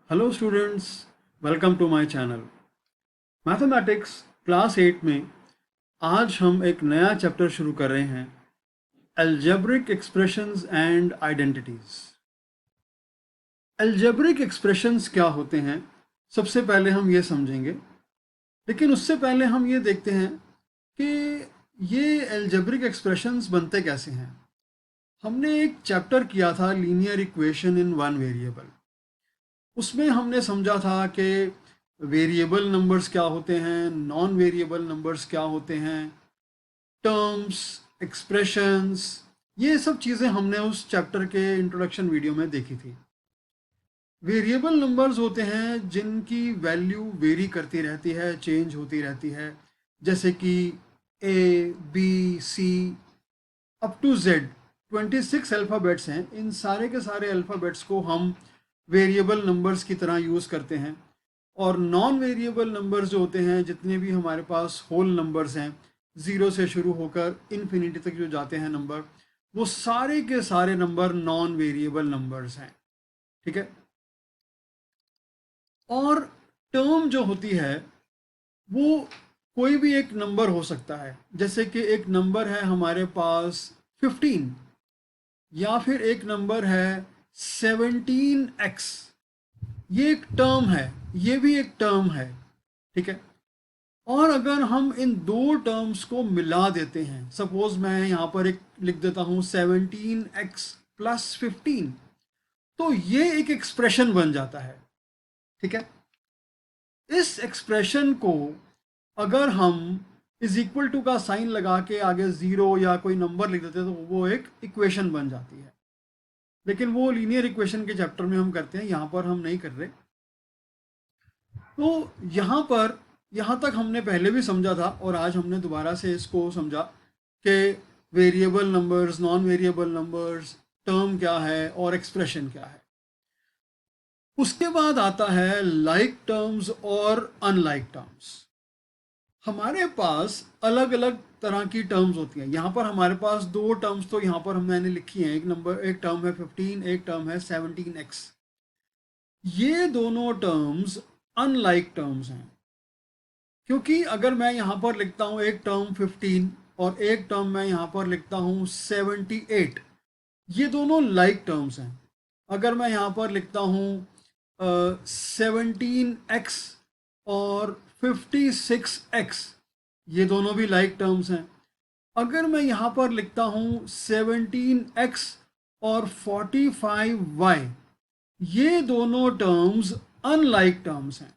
Hello students, welcome to my channel. Mathematics class 8 में आज हम एक नया चैप्टर शुरू कर रहे हैं, algebraic expressions and identities. Algebraic expressions क्या होते हैं, सबसे पहले हम ये समझेंगे। लेकिन उससे पहले हम ये देखते हैं कि ये अलजेब्रिक एक्सप्रेशंस बनते कैसे हैं। हमने एक चैप्टर किया था linear equation in one variable. उसमें हमने समझा था कि वेरिएबल नंबर्स क्या होते हैं, नॉन वेरिएबल नंबर्स क्या होते हैं, टर्म्स, एक्सप्रेशंस, ये सब चीज़ें हमने उस चैप्टर के इंट्रोडक्शन वीडियो में देखी थी। वेरिएबल नंबर्स होते हैं जिनकी वैल्यू वेरी करती रहती है, चेंज होती रहती है, जैसे कि A, B, C up to Z 26 alphabets हैं। इन सारे के सारे अल्फ़ाबेट्स को हम वेरिएबल नंबर्स की तरह यूज़ करते हैं। और नॉन वेरिएबल नंबर्स जो होते हैं, जितने भी हमारे पास होल नंबर्स हैं, ज़ीरो से शुरू होकर इन्फिनिटी तक जो जाते हैं नंबर, वो सारे के सारे नंबर नॉन वेरिएबल नंबर्स हैं। ठीक है। और टर्म जो होती है वो कोई भी एक नंबर हो सकता है। जैसे कि एक नंबर है हमारे पास 15, या फिर एक नंबर है 17x। ये एक टर्म है, ये भी एक टर्म है। ठीक है। और अगर हम इन दो टर्म्स को मिला देते हैं, सपोज मैं यहाँ पर एक लिख देता हूँ 17x प्लस 15, तो ये एक एक्सप्रेशन बन जाता है। ठीक है। इस एक्सप्रेशन को अगर हम इज इक्वल टू का साइन लगा के आगे ज़ीरो या कोई नंबर लिख देते हैं, तो वो एक इक्वेशन बन जाती है। लेकिन वो लीनियर इक्वेशन के चैप्टर में हम करते हैं, यहाँ पर हम नहीं कर रहे। तो यहाँ तक हमने पहले भी समझा था, और आज हमने दोबारा से इसको समझा कि variable numbers, non variable numbers, term क्या है और एक्सप्रेशन क्या है। उसके बाद आता है लाइक टर्म्स और अनलाइक टर्म्स। हमारे पास अलग अलग तरह की टर्म्स होती हैं। यहाँ पर हमारे पास दो टर्म्स तो यहाँ पर मैंने लिखी हैं। एक टर्म है 15, एक टर्म है 17x। ये दोनों टर्म्स अनलाइक टर्म्स हैं, क्योंकि अगर मैं यहाँ पर लिखता हूँ एक टर्म 15 और एक टर्म मैं यहाँ पर लिखता हूँ 78, ये दोनों लाइक टर्म्स हैं। अगर मैं यहाँ पर लिखता हूँ 17x और 56x, ये दोनों भी लाइक टर्म्स हैं। अगर मैं यहाँ पर लिखता हूँ 17x और 45y, ये दोनों टर्म्स अनलाइक टर्म्स हैं,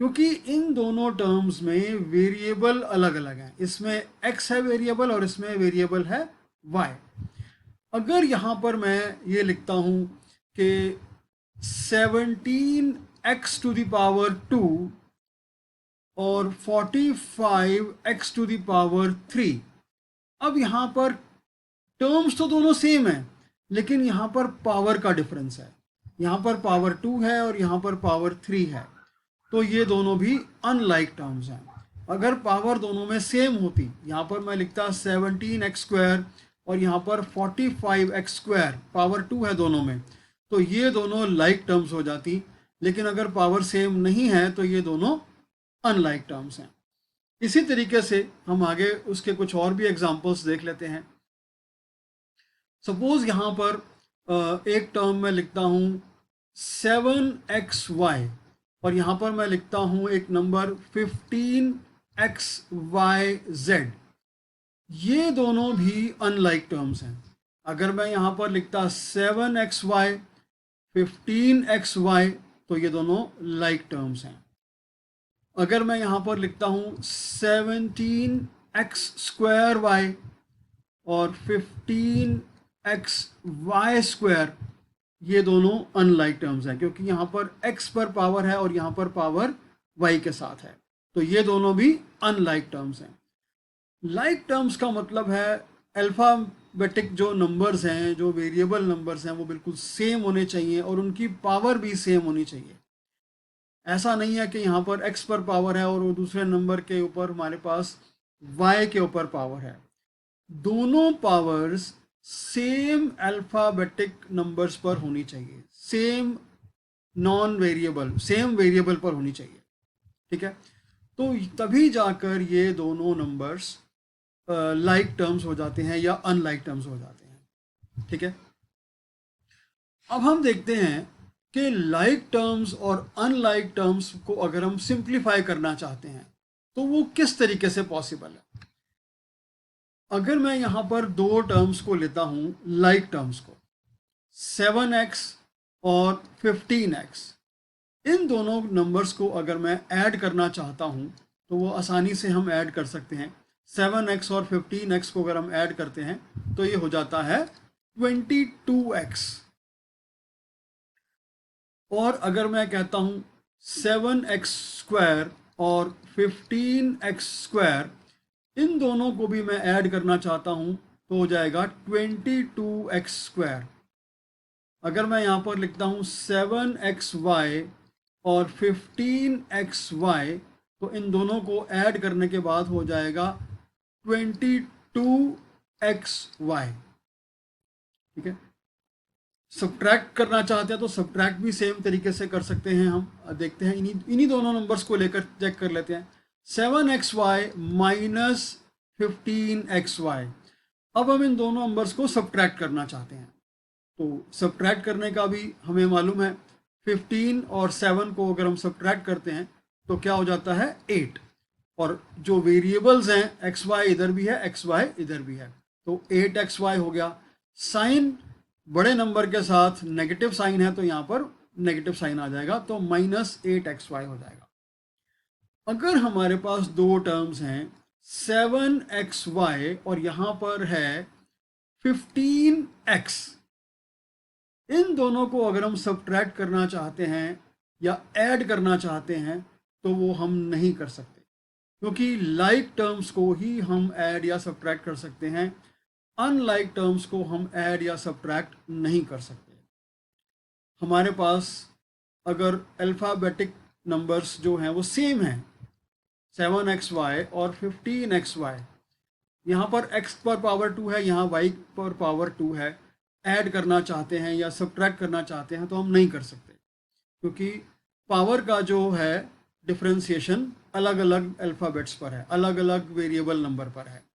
क्योंकि इन दोनों टर्म्स में वेरिएबल अलग अलग हैं। इसमें x है वेरिएबल और इसमें वेरिएबल है y। अगर यहाँ पर मैं ये लिखता हूँ कि 17x टू द पावर 2 और 45x टू द पावर 3, अब यहाँ पर टर्म्स तो दोनों सेम है, लेकिन यहाँ पर पावर का डिफरेंस है। यहाँ पर पावर 2 है और यहाँ पर पावर 3 है, तो ये दोनों भी अनलाइक टर्म्स हैं। अगर पावर दोनों में सेम होती, यहाँ पर मैं लिखता 17x² और यहाँ पर 45x², पावर 2 है दोनों में, तो ये दोनों लाइक टर्म्स हो जाती। लेकिन अगर पावर सेम नहीं है तो ये दोनों अनलाइक टर्म्स हैं। इसी तरीके से हम आगे उसके कुछ और भी एग्जांपल्स देख लेते हैं। सपोज यहाँ पर एक टर्म में लिखता हूँ 7xy और यहाँ पर मैं लिखता हूँ एक नंबर 15xyz। ये दोनों भी अनलाइक टर्म्स हैं। अगर मैं यहाँ पर लिखता 7xy 15xy, तो ये दोनों लाइक टर्म्स हैं। अगर मैं यहाँ पर लिखता हूँ 17x² और 15xy², ये दोनों अनलाइक टर्म्स हैं, क्योंकि यहाँ पर x पर पावर है और यहाँ पर पावर y के साथ है, तो ये दोनों भी अनलाइक टर्म्स हैं। लाइक टर्म्स का मतलब है अल्फ़ाबेटिक जो नंबर्स हैं, जो वेरिएबल नंबर्स हैं, वो बिल्कुल सेम होने चाहिए और उनकी पावर भी सेम होनी चाहिए। ऐसा नहीं है कि यहाँ पर x पर पावर है और वो दूसरे नंबर के ऊपर हमारे पास y के ऊपर पावर है। दोनों पावर्स सेम अल्फ़ाबेटिक नंबर्स पर होनी चाहिए, same non variable, same variable पर होनी चाहिए, ठीक है। तो तभी जाकर ये दोनों नंबर्स लाइक टर्म्स हो जाते हैं या अनलाइक टर्म्स हो जाते हैं, ठीक है। अब हम देखते हैं कि लाइक टर्म्स और अनलाइक टर्म्स को अगर हम सिंप्लीफाई करना चाहते हैं तो वो किस तरीके से पॉसिबल है। अगर मैं यहाँ पर दो टर्म्स को लेता हूँ, लाइक टर्म्स को, 7x और 15x, इन दोनों नंबर्स को अगर मैं ऐड करना चाहता हूँ तो वो आसानी से हम ऐड कर सकते हैं। 7x और 15x को अगर हम ऐड करते हैं तो ये हो जाता है 22x। और अगर मैं कहता हूँ 7x स्क्वायर और 15x स्क्वायर, इन दोनों को भी मैं ऐड करना चाहता हूँ तो हो जाएगा 22x स्क्वायर। अगर मैं यहाँ पर लिखता हूँ 7xy और 15xy, तो इन दोनों को ऐड करने के बाद हो जाएगा 22xy, ठीक है। सब्ट्रैक्ट करना चाहते हैं तो सब्ट्रैक्ट भी सेम तरीके से कर सकते हैं। हम देखते हैं, इन्हीं दोनों नंबर्स को लेकर चेक कर लेते हैं। 7xy minus 15xy। अब हम इन दोनों नंबर्स को सब्ट्रैक्ट करना चाहते हैं, तो सब्ट्रैक्ट करने का भी हमें मालूम है। 15 और 7 को अगर हम सब्ट्रैक्ट करते हैं तो क्या हो जाता है 8, और जो वेरिएबल्स हैं xy इधर भी है, xy इधर भी है, तो 8xy हो गया। साइन बड़े नंबर के साथ नेगेटिव साइन है तो यहाँ पर नेगेटिव साइन आ जाएगा, तो -8xy हो जाएगा। अगर हमारे पास दो टर्म्स हैं 7xy और यहाँ पर है 15x, इन दोनों को अगर हम सब्ट्रैक्ट करना चाहते हैं या ऐड करना चाहते हैं तो वो हम नहीं कर सकते, क्योंकि लाइक टर्म्स को ही हम ऐड या सब्ट्रैक्ट कर सकते हैं, अनलाइक टर्म्स को हम ऐड या सब्ट्रैक्ट नहीं कर सकते। हमारे पास अगर अल्फ़ाबेटिक नंबर्स जो हैं वो सेम हैं, 7xy और 15xy, यहाँ पर x पर पावर 2 है, यहाँ y पर पावर 2 है, ऐड करना चाहते हैं या सब्ट्रैक्ट करना चाहते हैं तो हम नहीं कर सकते, क्योंकि पावर का जो है डिफ्रेंसिएशन अलग अलग अल्फ़ाबेट्स पर है, अलग अलग वेरिएबल नंबर पर है।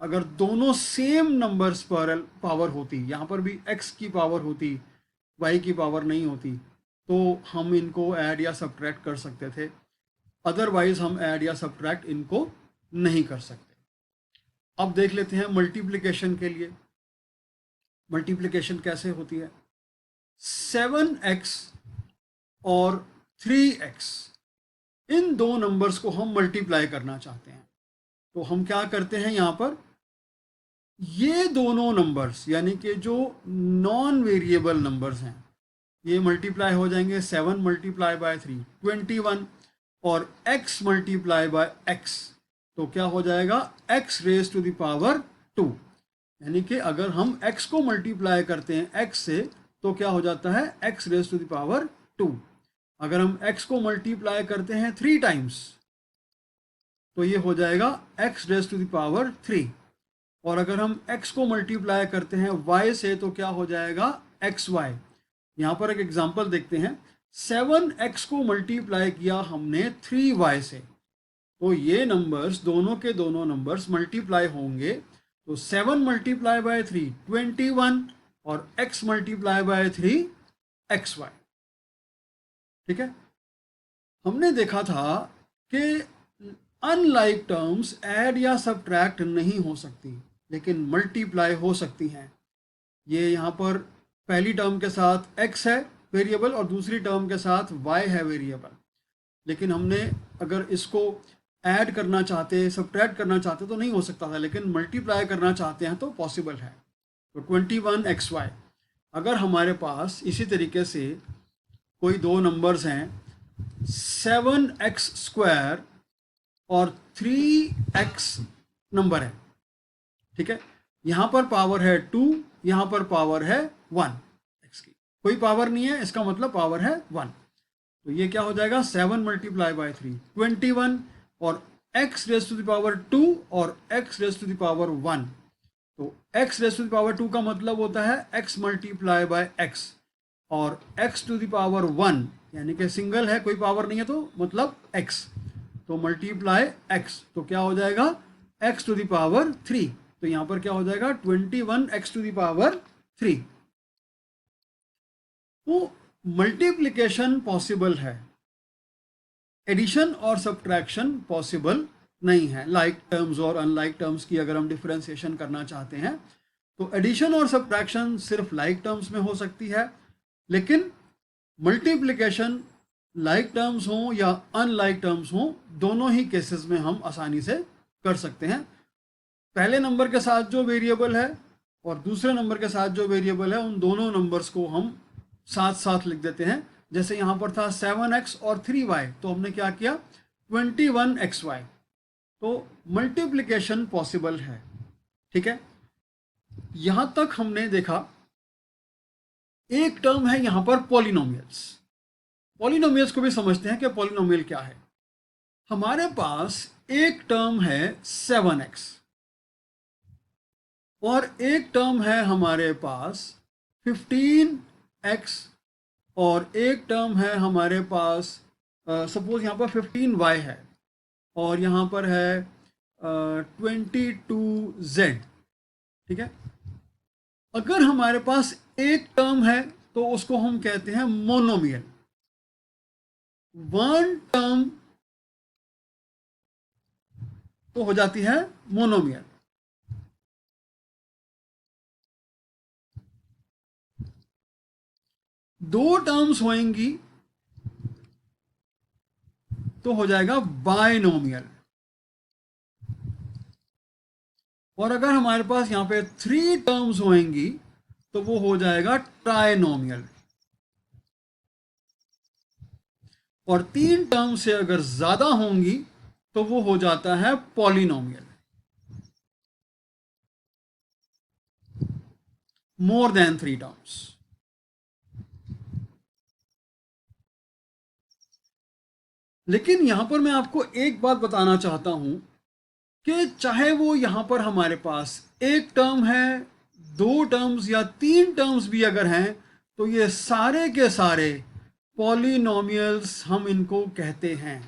अगर दोनों सेम नंबर्स पर पावर होती, यहाँ पर भी x की पावर होती, y की पावर नहीं होती, तो हम इनको ऐड या सब्ट्रैक्ट कर सकते थे। अदरवाइज हम ऐड या सब्ट्रैक्ट इनको नहीं कर सकते। अब देख लेते हैं मल्टीप्लिकेशन के लिए। मल्टीप्लिकेशन कैसे होती है। 7x और 3x, इन दो नंबर्स को हम मल्टीप्लाई करना चाहते हैं, तो हम क्या करते हैं, यहाँ पर ये दोनों नंबर्स यानी कि जो नॉन वेरिएबल नंबर्स हैं ये मल्टीप्लाई हो जाएंगे। 7 मल्टीप्लाई बाय 3 21, और x मल्टीप्लाई बाय x, तो क्या हो जाएगा x raise to the power 2, यानी कि अगर हम x को मल्टीप्लाई करते हैं x से तो क्या हो जाता है x raise to the power 2। अगर हम x को मल्टीप्लाई करते हैं 3 टाइम्स तो ये हो जाएगा x raise to the power 3, और अगर हम x को मल्टीप्लाई करते हैं y से तो क्या हो जाएगा xy। यहाँ पर एक एग्जांपल देखते हैं। 7x को मल्टीप्लाई किया हमने 3y से, तो ये नंबर्स दोनों के दोनों नंबर्स मल्टीप्लाई होंगे, तो 7 मल्टीप्लाई बाय 3 21, और x मल्टीप्लाई बाय 3 xy, ठीक है। हमने देखा था कि अनलाइक टर्म्स ऐड या सब्ट्रैक्ट नहीं हो सकती, लेकिन मल्टीप्लाई हो सकती हैं। ये यहाँ पर पहली टर्म के साथ x है वेरिएबल और दूसरी टर्म के साथ y है वेरिएबल, लेकिन हमने अगर इसको ऐड करना चाहते, सब्ट्रैक्ट करना चाहते तो नहीं हो सकता था, लेकिन मल्टीप्लाई करना चाहते हैं तो पॉसिबल है। तो 21xy। अगर हमारे पास इसी तरीके से कोई दो नंबर्स हैं 7x स्क्वायर और 3x नंबर है, ठीक है, यहाँ पर पावर है 2, यहाँ पर पावर है 1, x की कोई पावर नहीं है, इसका मतलब पावर है 1, तो ये क्या हो जाएगा 7 मल्टीप्लाई बाय 3 21, और x raise to the power 2 और x raise to the power 1, तो x raise to the power 2 का मतलब होता है x मल्टीप्लाई बाय x, और x टू द पावर 1 यानी कि सिंगल है, कोई पावर नहीं है, तो मतलब x, तो मल्टीप्लाई x, तो क्या हो जाएगा x टू द पावर 3, तो यहाँ पर क्या हो जाएगा 21x टू द पावर 3। तो मल्टीप्लिकेशन पॉसिबल है, एडिशन और सब्ट्रैक्शन पॉसिबल नहीं है। लाइक टर्म्स और अनलाइक टर्म्स की अगर हम डिफरेंशिएशन करना चाहते हैं तो एडिशन और सब्ट्रैक्शन सिर्फ लाइक टर्म्स में हो सकती है, लेकिन मल्टीप्लिकेशन लाइक टर्म्स हों या अनलाइक टर्म्स हों, दोनों ही केसेस में हम आसानी से कर सकते हैं। पहले नंबर के साथ जो वेरिएबल है और दूसरे नंबर के साथ जो वेरिएबल है, उन दोनों नंबर्स को हम साथ साथ लिख देते हैं। जैसे यहाँ पर था 7x और 3y, तो हमने क्या किया 21xy, तो मल्टीप्लिकेशन पॉसिबल है। ठीक है, यहां तक हमने देखा। एक टर्म है यहां पर पॉलिनोमियल्स। पॉलिनोमियल्स को भी समझते हैं कि पॉलिनोमियल क्या है। हमारे पास एक टर्म है 7x और एक टर्म है हमारे पास 15x और एक टर्म है हमारे पास सपोज यहाँ पर 15y है और यहाँ पर है 22z। ठीक है, अगर हमारे पास एक टर्म है तो उसको हम कहते हैं मोनोमियल। वन टर्म तो हो जाती है मोनोमियल। दो टर्म्स होंगी तो हो जाएगा बायनोमियल। और अगर हमारे पास यहां पे 3 टर्म्स होंगी तो वो हो जाएगा ट्राइनोमियल। और 3 टर्म से अगर ज्यादा होंगी तो वो हो जाता है पॉलिनोमियल। More than 3 terms. लेकिन यहां पर मैं आपको एक बात बताना चाहता हूं कि चाहे वो यहां पर हमारे पास एक टर्म है, 2 टर्म्स या 3 टर्म्स भी अगर हैं, तो ये सारे के सारे पॉलिनोमियल्स हम इनको कहते हैं।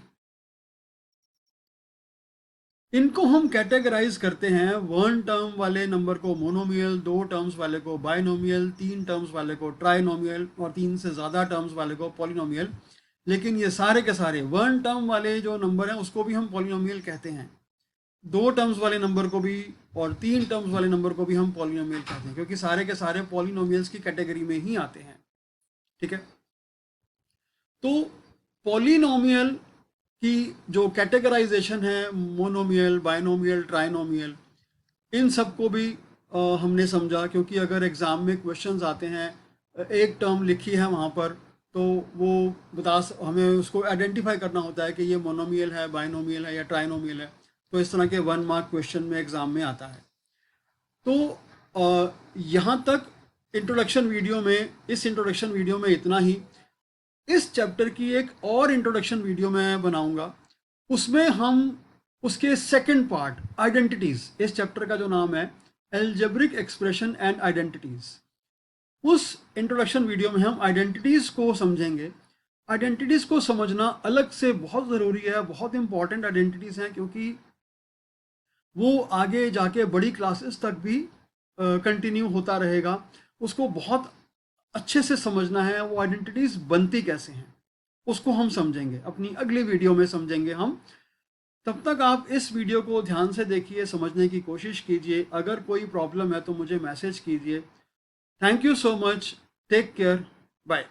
इनको हम कैटेगराइज करते हैं, 1 टर्म वाले नंबर को मोनोमियल, 2 टर्म्स वाले को बाइनोमियल, 3 टर्म्स वाले को ट्राइनोमियल और 3 से ज़्यादा टर्म्स वाले को पॉलिनोमियल। लेकिन ये सारे के सारे 1 टर्म वाले जो नंबर हैं उसको भी हम पॉलिनोमियल कहते हैं, 2 टर्म्स वाले नंबर को भी और 3 टर्म्स वाले नंबर को भी हम पॉलिनोमियल कहते हैं, क्योंकि सारे के सारे पॉलिनोमियल्स की कैटेगरी में ही आते हैं। ठीक है, तो पॉलिनोमियल की जो कैटेगराइजेशन है, मोनोमियल, बाइनोमियल, ट्राइनोमियल, इन सब को भी हमने समझा। क्योंकि अगर एग्ज़ाम में क्वेश्चंस आते हैं, एक टर्म लिखी है वहाँ पर, तो वो हमें उसको आइडेंटिफाई करना होता है कि ये मोनोमियल है, बाइनोमियल है या ट्राइनोमियल है। तो इस तरह के 1 मार्क क्वेश्चन में एग्ज़ाम में आता है। तो यहाँ तक इंट्रोडक्शन वीडियो में, इस इंट्रोडक्शन वीडियो में इतना ही। इस चैप्टर की एक और इंट्रोडक्शन वीडियो मैं बनाऊंगा, उसमें हम उसके सेकंड पार्ट आइडेंटिटीज़, इस चैप्टर का जो नाम है एल्जेब्रिक एक्सप्रेशन एंड आइडेंटिटीज़, उस इंट्रोडक्शन वीडियो में हम आइडेंटिटीज़ को समझेंगे। आइडेंटिटीज़ को समझना अलग से बहुत ज़रूरी है, बहुत इंपॉर्टेंट आइडेंटिटीज़ हैं, क्योंकि वो आगे जाके बड़ी क्लासेस तक भी कंटिन्यू होता रहेगा। उसको बहुत अच्छे से समझना है, वो आइडेंटिटीज़ बनती कैसे हैं उसको हम समझेंगे, अपनी अगली वीडियो में समझेंगे हम। तब तक आप इस वीडियो को ध्यान से देखिए, समझने की कोशिश कीजिए। अगर कोई प्रॉब्लम है तो मुझे मैसेज कीजिए। Thank you so much, take care, bye.